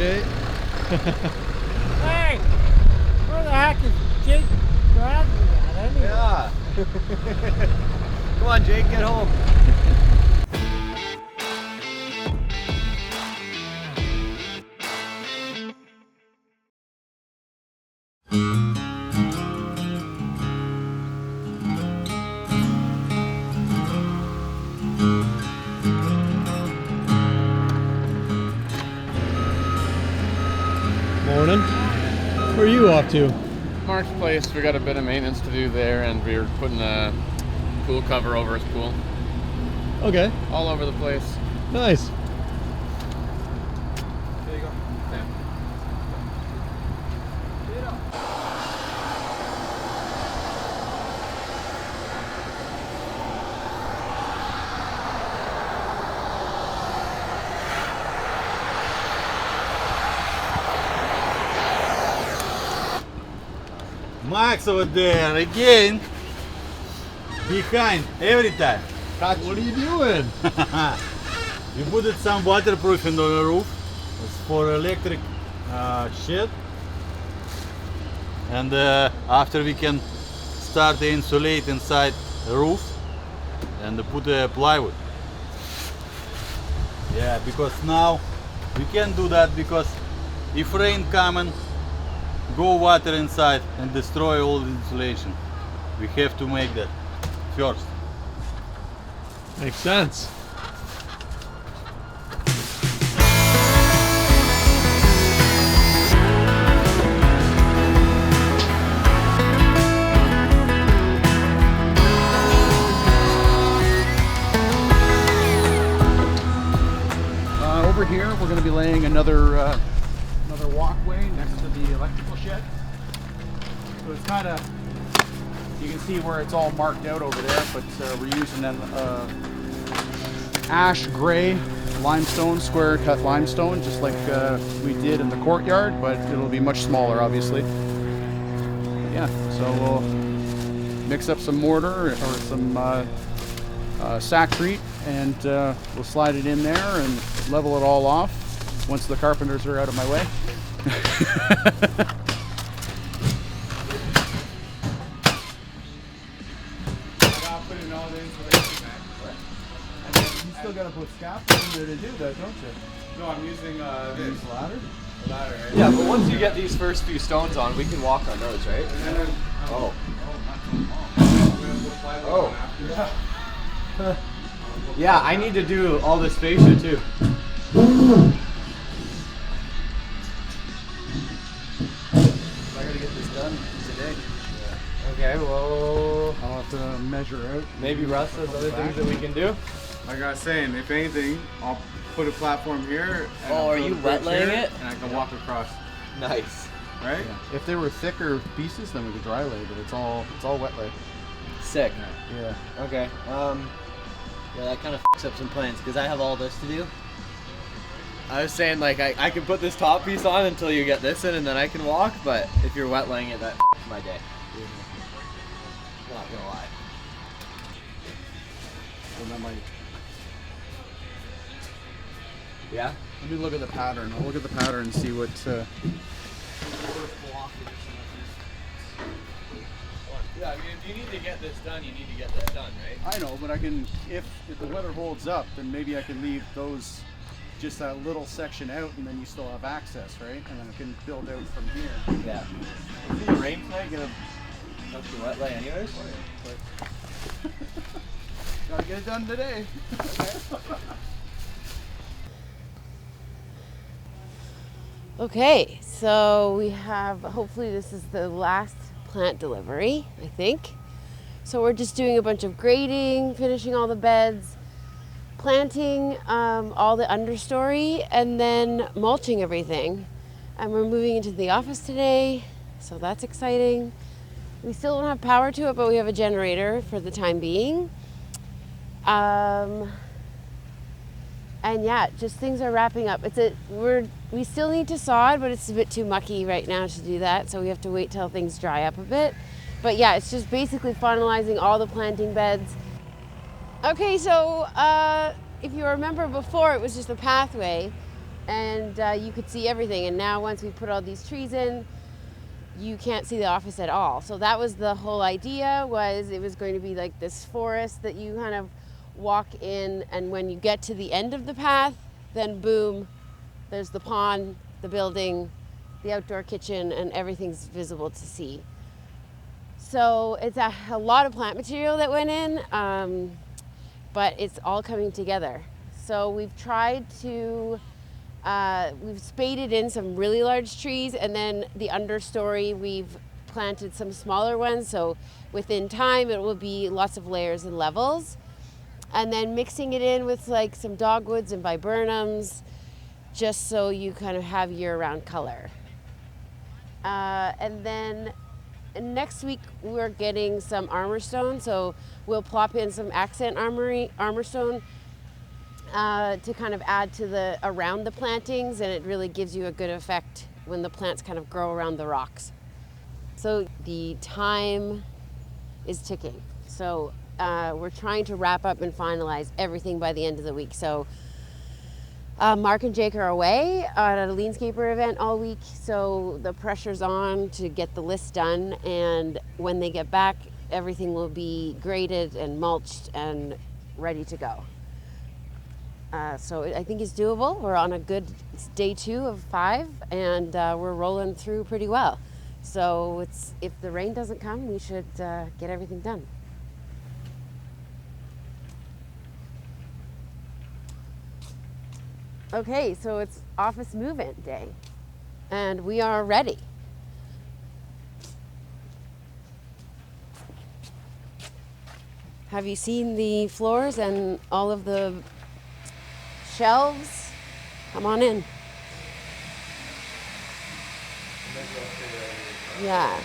Jay. Hey! Where the heck is Jake Bradley at anyway? Yeah. Come on, Jake, get home. Morning. Where are you off to? Mark's place, we got a bit of maintenance to do there, and we're putting a pool cover over his pool. Okay. All over the place. Nice. There you go. Yeah. Max over there again, behind every time. What are you doing? We put it some waterproofing on the roof. It's for electric shed, and after we can start to insulate inside the roof and put plywood. Yeah, because now we can't do that because if rain coming, go water inside and destroy all the insulation. We have to make that first. Makes sense. Over here, we're going to be laying another walkway next to the electrical shed. So it's kind of, you can see where it's all marked out over there, but we're using an ash gray limestone, square cut limestone, just like we did in the courtyard, but it'll be much smaller, obviously. Yeah, so we'll mix up some mortar or some sackcrete, and we'll slide it in there and level it all off once the carpenters are out of my way. And then you still gotta put scaffolding there to do that, don't you? No, I'm using This ladder? ladder, right? Yeah, but once you get these first few stones on, we can walk on those, right? Oh. Oh. Yeah, I need to do all this fascia too. I gotta get this done today. Okay, well, I'll have to measure out. maybe Russ has other things that we can do. Like I was saying, if anything, I'll put a platform here. And Oh, I'll are build you a bridge wet laying here, it? And I can walk across, Nice. right? Yeah. If they were thicker pieces, then we could dry lay, but it's all wet lay. Sick. Yeah. Okay. Yeah, that kind of fucks up some plans because I have all this to do. I was saying like I can put this top piece on until you get this in and then I can walk, but if you're wet laying it, that fucks my day. Not gonna lie. So that might. Yeah? Let me look at the pattern. I'll look at the pattern and see what. Yeah, I mean if you need to get this done, you need to get this done, right? I know, but I can. If the weather holds up, then maybe I can leave those, just that little section out, and then you still have access, right? And then I can build out from here. Yeah. Is the rain tonight gonna help you wet lay anyways? Gotta get it done today. Okay, so we have, hopefully this is the last plant delivery, I think. So we're just doing a bunch of grading, finishing all the beds, planting all the understory, and then mulching everything. And we're moving into the office today, so that's exciting. We still don't have power to it, but we have a generator for the time being. And yeah, just things are wrapping up. We still need to sod, but it's a bit too mucky right now to do that, so we have to wait till things dry up a bit. But yeah, it's just basically finalizing all the planting beds. Okay, so if you remember before, it was just a pathway, and you could see everything. And now once we put all these trees in, you can't see the office at all. So that was the whole idea, was it was going to be like this forest that you kind of walk in, and when you get to the end of the path, then boom, there's the pond, the building, the outdoor kitchen, and everything's visible to see. So it's a lot of plant material that went in, but it's all coming together. So we've tried to, we've spaded in some really large trees, and then the understory we've planted some smaller ones, so within time it will be lots of layers and levels. And then mixing it in with like some dogwoods and viburnums, just so you kind of have year-round color. And then next week we're getting some armor stone, so we'll plop in some accent armor stone to kind of add to the around the plantings, and it really gives you a good effect when the plants kind of grow around the rocks. So the time is ticking. So we're trying to wrap up and finalize everything by the end of the week. So Mark and Jake are away at a Leanscaper event all week, so the pressure's on to get the list done, and when they get back, everything will be graded and mulched and ready to go. So I think it's doable. We're on a good day 2 of 5, and we're rolling through pretty well. So if the rain doesn't come, we should get everything done. Okay, so it's office move-in day, and we are ready. Have you seen the floors and all of the shelves? Come on in. Yeah.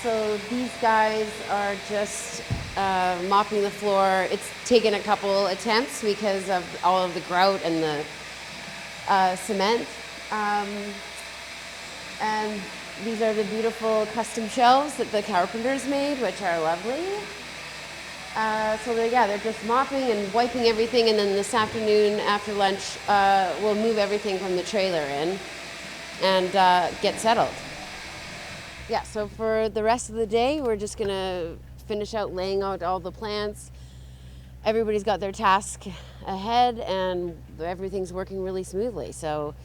So these guys are just mopping the floor. It's taken a couple attempts because of all of the grout and the cement. And these are the beautiful custom shelves that the carpenters made, which are lovely. So they're just mopping and wiping everything, and then this afternoon after lunch, we'll move everything from the trailer in and get settled. Yeah, so for the rest of the day, we're just gonna finish out laying out all the plants. Everybody's got their task ahead, and everything's working really smoothly. So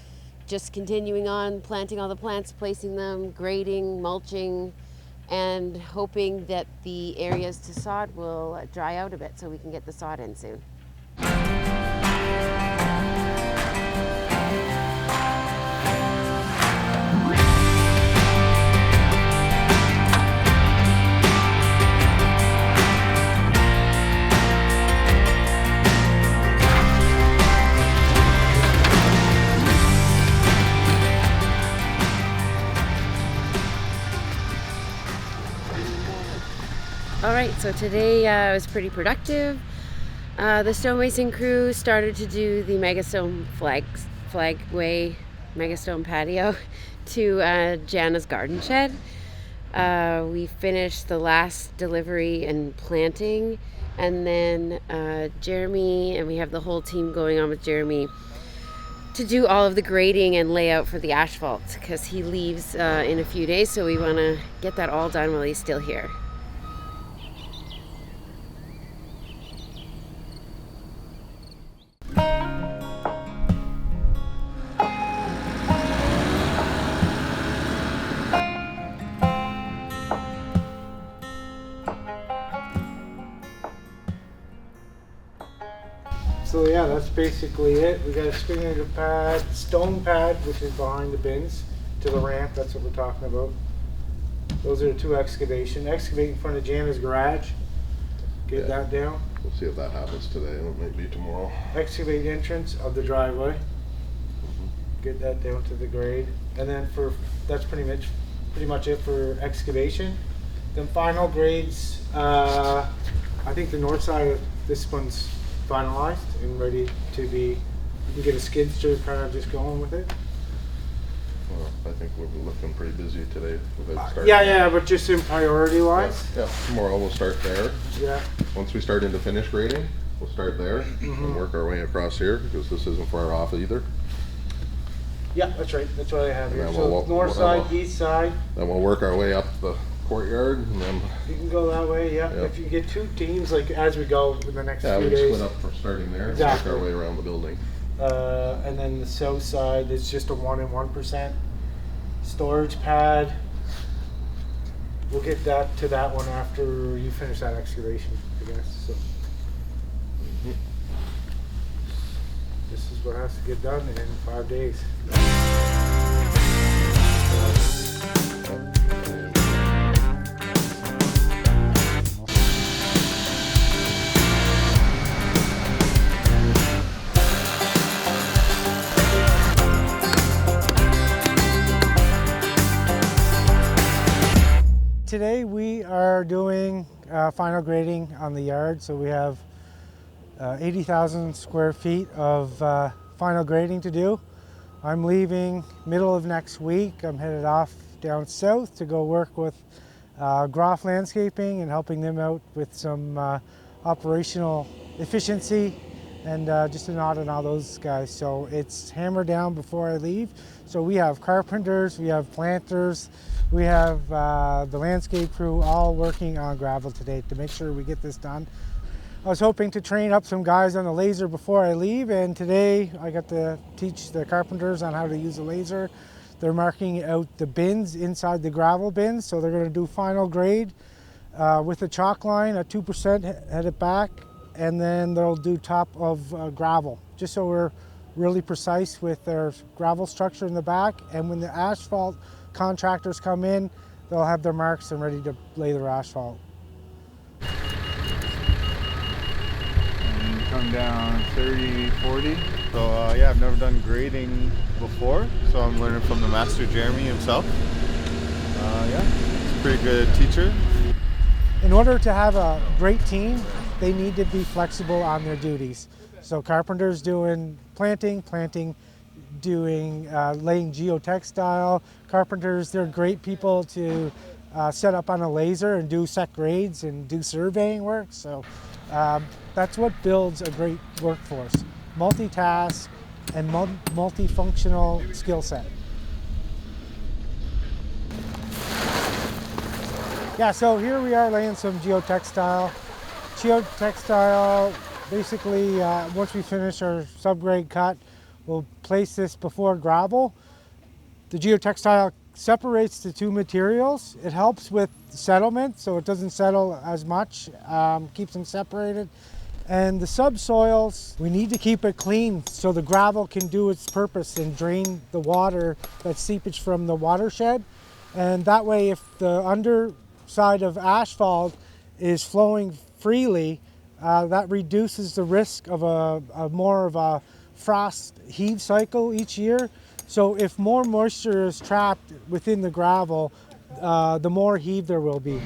just continuing on, planting all the plants, placing them, grading, mulching, and hoping that the areas to sod will dry out a bit so we can get the sod in soon. All right, so today was pretty productive. The stonemason crew started to do the Megastone flagway, Megastone patio to Jana's garden shed. We finished the last delivery and planting, and then Jeremy, and we have the whole team going on with Jeremy to do all of the grading and layout for the asphalt, because he leaves in a few days, so we want to get that all done while he's still here. So yeah, that's basically it. We got a spinning pad, stone pad, which is behind the bins, to the ramp. That's what we're talking about. Those are the 2 excavation. Excavate in front of Jana's garage. Get that down. We'll see if that happens today. It might be tomorrow. Excavate entrance of the driveway. Get that down to the grade, and then that's pretty much it for excavation. Then final grades. I think the north side of this one's finalized and ready to be. You can get a skidster kind of just going with it. Well, I think we're looking pretty busy today. Yeah, but just in priority wise. Yeah, tomorrow we'll start there. Yeah. Once we start into finish grading, we'll start there and work our way across here because this isn't far off either. Yeah, that's right. That's what I have And here. then So we'll- north side, east side. Then we'll work our way up the courtyard and then You can go that way, yeah. Yep. If you get two teams, like as we go in the next yeah, few we days. split up for starting there Exactly. and work our way around the building. And then the south side is just a 1 and 1% storage pad. We'll get that to that one after you finish that excavation, I guess. So this is what has to get done in 5 days. Today we are doing final grading on the yard, so we have 80,000 square feet of final grading to do. I'm leaving middle of next week. I'm headed off down south to go work with Groff Landscaping and helping them out with some operational efficiency and just a nod on all those guys. So it's hammered down before I leave. So we have carpenters, we have planters, we have the landscape crew all working on gravel today to make sure we get this done. I was hoping to train up some guys on the laser before I leave, and today I got to teach the carpenters on how to use the laser. They're marking out the bins inside the gravel bins, so they're going to do final grade with a chalk line at 2%, head it back, and then they'll do top of gravel, just so we're really precise with their gravel structure in the back. And when the asphalt contractors come in, they'll have their marks and ready to lay their asphalt. And come down 30, 40. So yeah, I've never done grading before, so I'm learning from the master, Jeremy himself. Yeah, he's a pretty good teacher. In order to have a great team, they need to be flexible on their duties. So carpenters doing planting doing laying geotextile. Carpenters, they're great people to set up on a laser and do set grades and do surveying work. So that's what builds a great workforce. Multitask and multifunctional skill set. Yeah, so here we are laying some geotextile. Geotextile, basically, once we finish our subgrade cut, we'll place this before gravel. The geotextile separates the two materials. It helps with settlement, so it doesn't settle as much, keeps them separated. And the subsoils, we need to keep it clean so the gravel can do its purpose and drain the water, that seepage from the watershed. And that way, if the underside of asphalt is flowing freely, that reduces the risk of a more of a frost heave cycle each year. So if more moisture is trapped within the gravel, the more heave there will be.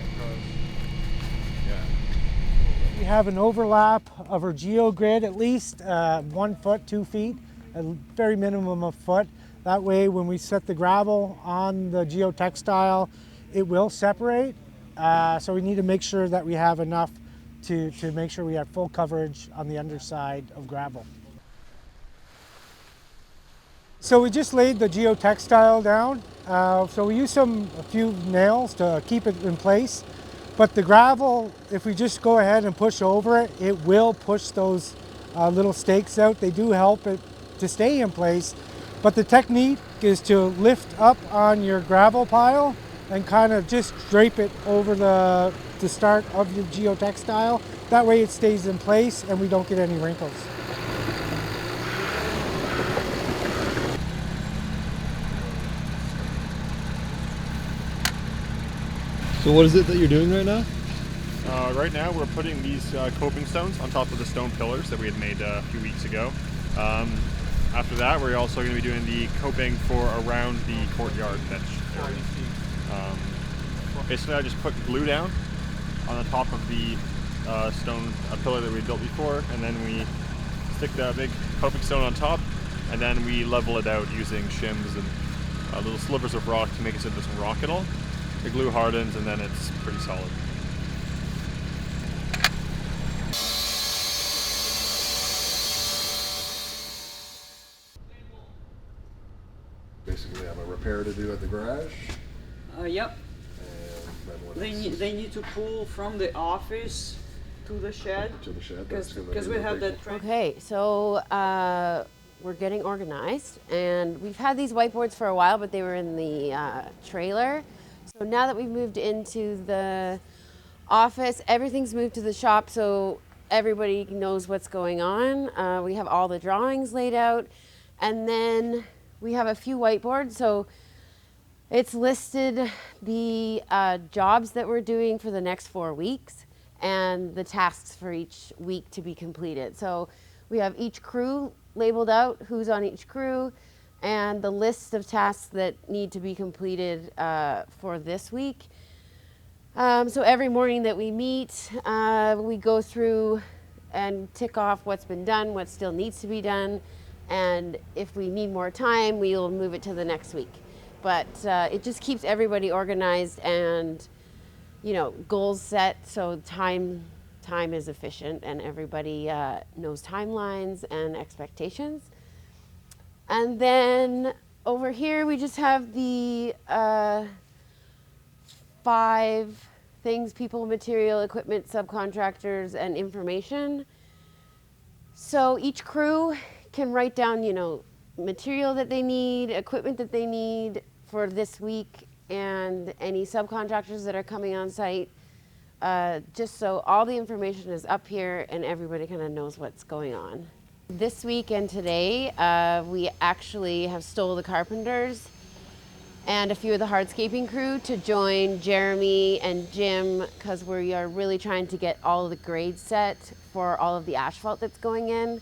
We have an overlap of our geogrid, at least 1 foot, 2 feet, a very minimum of foot. That way when we set the gravel on the geotextile, it will separate. So we need to make sure that we have enough to make sure we have full coverage on the underside of gravel. So we just laid the geotextile down. So we used a few nails to keep it in place. But the gravel, if we just go ahead and push over it, it will push those little stakes out. They do help it to stay in place. But the technique is to lift up on your gravel pile and kind of just drape it over the start of your geotextile. That way it stays in place and we don't get any wrinkles. So what is it that you're doing right now? Right now we're putting these coping stones on top of the stone pillars that we had made a few weeks ago. After that, we're also going to be doing the coping for around the courtyard bench area. Basically, I just put glue down on the top of the stone pillar that we built before, and then we stick the big coping stone on top, and then we level it out using shims and little slivers of rock to make it so it doesn't rock at all. The glue hardens, and then it's pretty solid. basically have a repair to do at the garage. Yep. And then what They else? they need to pull from the office to the shed. To the shed. That's gonna Because be we the have big- that. Okay, so we're getting organized, and we've had these whiteboards for a while, but they were in the trailer. So now that we've moved into the office, everything's moved to the shop, so everybody knows what's going on. We have all the drawings laid out, and then we have a few whiteboards. So it's listed the jobs that we're doing for the next 4 weeks and the tasks for each week to be completed. So we have each crew labeled out, who's on each crew, and the list of tasks that need to be completed for this week. So every morning that we meet, we go through and tick off what's been done, what still needs to be done, and if we need more time, we'll move it to the next week. But it just keeps everybody organized and, you know, goals set, so time is efficient and everybody knows timelines and expectations. And then over here we just have the 5 things: people, material, equipment, subcontractors, and information. So each crew can write down, you know, material that they need, equipment that they need for this week, and any subcontractors that are coming on site, just so all the information is up here and everybody kind of knows what's going on. This week and today, we actually have stole the carpenters and a few of the hardscaping crew to join Jeremy and Jim, because we are really trying to get all of the grades set for all of the asphalt that's going in.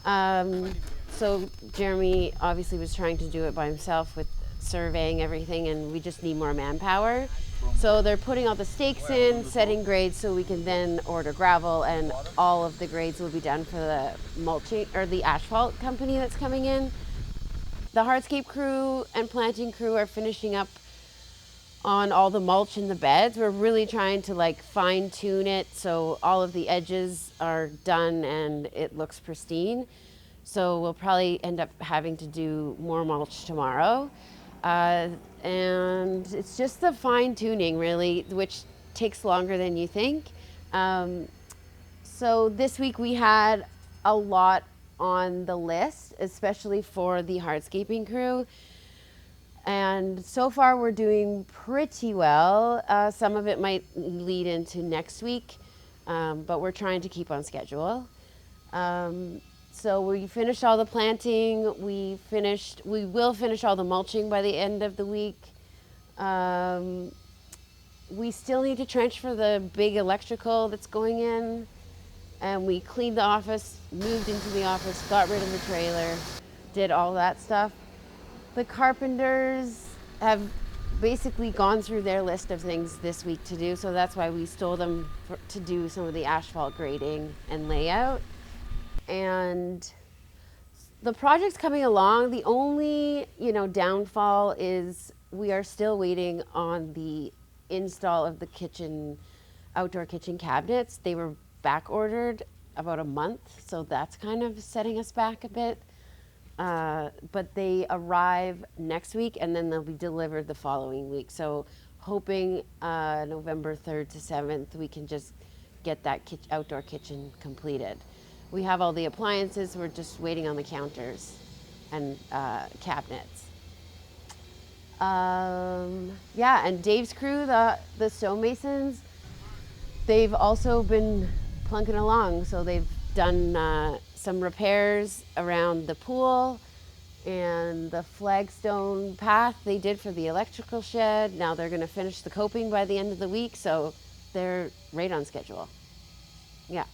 So Jeremy obviously was trying to do it by himself with surveying everything, and we just need more manpower. So they're putting all the stakes in, setting grades, so we can then order gravel, and all of the grades will be done for the mulching or the asphalt company that's coming in. The hardscape crew and planting crew are finishing up on all the mulch in the beds. We're really trying to like fine tune it so all of the edges are done and it looks pristine. So we'll probably end up having to do more mulch tomorrow. And it's just the fine tuning really, which takes longer than you think. So this week we had a lot on the list, especially for the hardscaping crew. And so far we're doing pretty well. Some of it might lead into next week, but we're trying to keep on schedule. So we finished all the planting. We will finish all the mulching by the end of the week. We still need to trench for the big electrical that's going in. And we cleaned the office, moved into the office, got rid of the trailer, did all that stuff. The carpenters have basically gone through their list of things this week to do, so that's why we stole them to do some of the asphalt grading and layout. And the project's coming along. The only, downfall is we are still waiting on the install of the outdoor kitchen cabinets. They were back ordered about a month, so that's kind of setting us back a bit. But they arrive next week and then they'll be delivered the following week. So hoping November 3rd to 7th we can just get that outdoor kitchen completed. We have all the appliances, we're just waiting on the counters and cabinets. And Dave's crew, the stonemasons, they've also been plunking along. So they've done some repairs around the pool and the flagstone path they did for the electrical shed. Now they're going to finish the coping by the end of the week, so they're right on schedule. Yeah.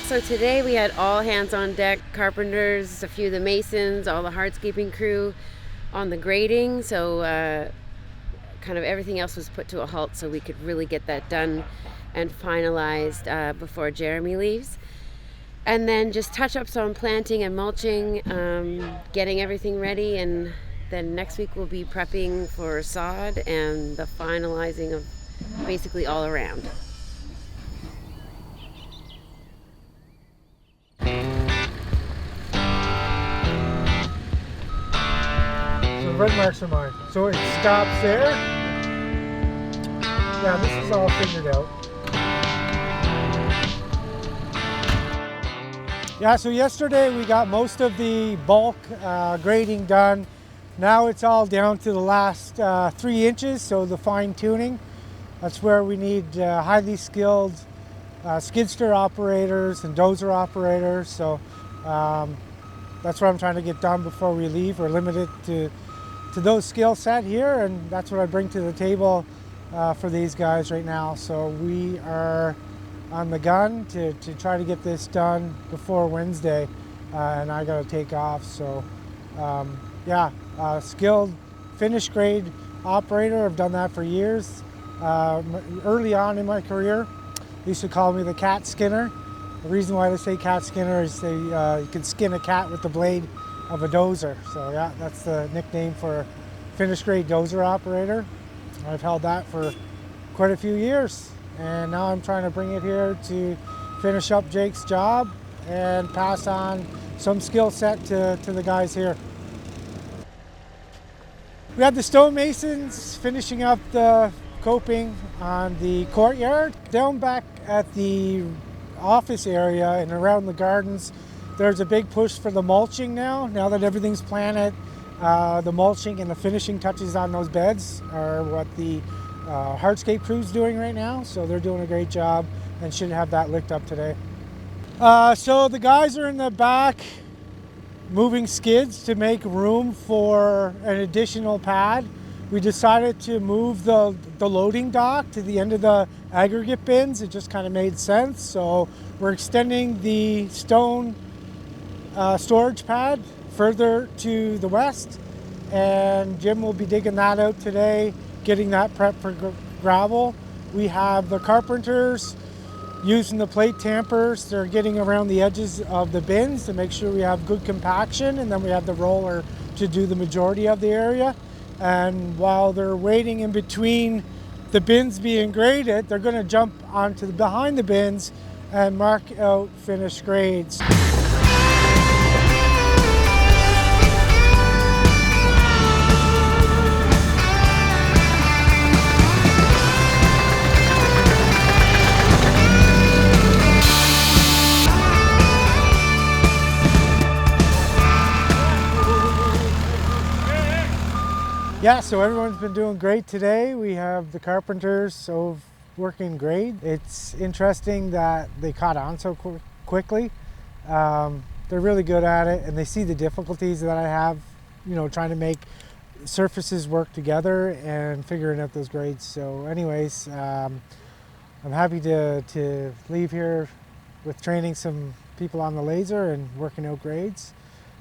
So today we had all hands on deck, carpenters, a few of the masons, all the hardscaping crew on the grading. So kind of everything else was put to a halt so we could really get that done and finalized before Jeremy leaves. And then just touch-ups on planting and mulching, getting everything ready, and then next week we'll be prepping for sod and the finalizing of basically all around. red marks are mine. So it stops there. Yeah, this is all figured out. Yeah, so yesterday we got most of the bulk grading done. Now it's all down to the last 3 inches, so the fine tuning. That's where we need highly skilled skid steer operators and dozer operators. So that's what I'm trying to get done before we leave, or limit it to those skill set here, and that's what I bring to the table for these guys right now. So we are on the gun to try to get this done before Wednesday, and I got to take off. So yeah, skilled finish grade operator. I've done that for years. Early on in my career, they used to call me the cat skinner. The reason why they say cat skinner is you can skin a cat with the blade of a dozer. So yeah, that's the nickname for finish grade dozer operator. I've held that for quite a few years, and now I'm trying to bring it here to finish up Jake's job and pass on some skill set to the guys here. We had the stonemasons finishing up the coping on the courtyard. Down back at the office area and around the gardens, there's a big push for the mulching now that everything's planted. The mulching and the finishing touches on those beds are what the Hardscape crew's doing right now, so they're doing a great job and should have that licked up today. So the guys are in the back moving skids to make room for an additional pad. We decided to move the loading dock to the end of the aggregate bins. It just kind of made sense. So we're extending the stone storage pad further to the west, and Jim will be digging that out today, getting that prepped for gravel. We have the carpenters using the plate tampers. They're getting around the edges of the bins to make sure we have good compaction, and then we have the roller to do the majority of the area. And while they're waiting in between the bins being graded, they're going to jump onto behind the bins and mark out finished grades. Yeah, so everyone's been doing great today. We have the carpenters so working great. It's interesting that they caught on so quickly. They're really good at it, and they see the difficulties that I have, trying to make surfaces work together and figuring out those grades. So anyways, I'm happy to leave here with training some people on the laser and working out grades.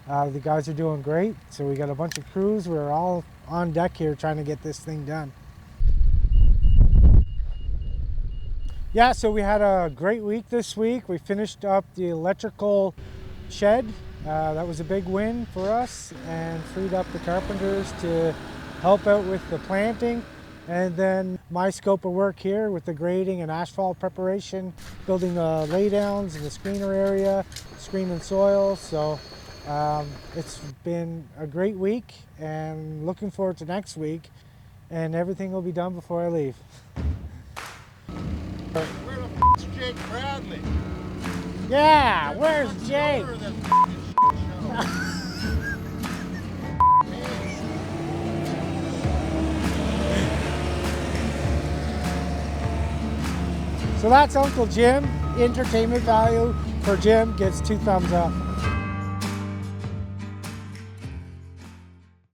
The guys are doing great. So we got a bunch of crews. We're all on deck here trying to get this thing done. Yeah, so we had a great week this week. We finished up the electrical shed. That was a big win for us, and freed up the carpenters to help out with the planting. And then my scope of work here with the grading and asphalt preparation, building the laydowns in the screener area, screening soil. So it's been a great week, and looking forward to next week, and everything will be done before I leave. Where the f***'s Jake Bradley? Yeah, where's Jake? So that's Uncle Jim. Entertainment value for Jim gets 2 thumbs up.